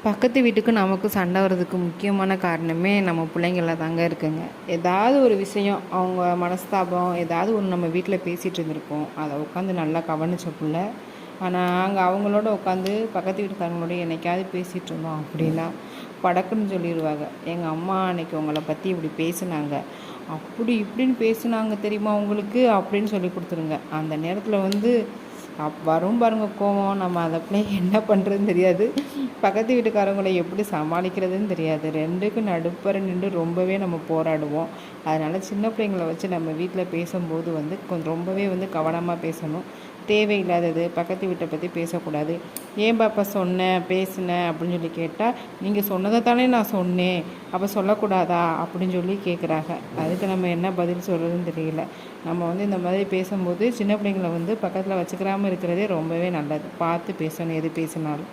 பக்கத்து வீட்டுக்கு நமக்கு சண்டை வர்றதுக்கு முக்கியமான காரணமே நம்ம பிள்ளைங்கள தாங்க இருக்குங்க. ஏதாவது ஒரு விஷயம் அவங்க மனஸ்தாபம் ஏதாவது ஒன்று நம்ம வீட்டில் பேசிகிட்டு இருந்திருப்போம். அதை உட்காந்து நல்லா கவனிச்ச புள்ள. ஆனால் நாங்கள் அவங்களோட உட்காந்து பக்கத்து வீட்டுக்காரங்களோட என்னைக்காவது பேசிகிட்டு இருந்தோம் அப்படின்னா படக்குன்னு சொல்லிடுவாங்க, எங்கள் அம்மா அன்னைக்கு உங்களை பற்றி இப்படி பேசுனாங்க, அப்படி இப்படின்னு பேசுனாங்க தெரியுமா உங்களுக்கு அப்படின்னு சொல்லி கொடுத்துருங்க. அந்த நேரத்தில் வரும் பாருங்க கோவம். நம்ம அதை பிள்ளை என்ன பண்ணுறதுன்னு தெரியாது, பக்கத்து வீட்டுக்காரங்களை எப்படி சமாளிக்கிறதுன்னு தெரியாது. ரெண்டுக்கும் நடுப்பற நின்று ரொம்பவே நம்ம போராடுவோம். அதனால் சின்ன பிள்ளைங்கள வச்சு நம்ம வீட்டில் பேசும்போது கொஞ்சம் ரொம்பவே கவனமாக பேசணும். தேவையில்லாதது பக்கத்து வீட்டை பற்றி பேசக்கூடாது. ஏன் பாப்பா சொன்னேன் பேசினேன் அப்படின்னு சொல்லி கேட்டால், நீங்கள் சொன்னதை தானே நான் சொன்னேன், அப்போ சொல்லக்கூடாதா அப்படின்னு சொல்லி கேட்குறாங்க. அதுக்கு நம்ம என்ன பதில் சொல்கிறதுன்னு தெரியல. நம்ம இந்த மாதிரி பேசும்போது சின்ன பிள்ளைங்களை பக்கத்தில் வச்சுக்கிறாமல் இருக்கிறதே ரொம்பவே நல்லது. பார்த்து பேசணும் எது பேசினாலும்.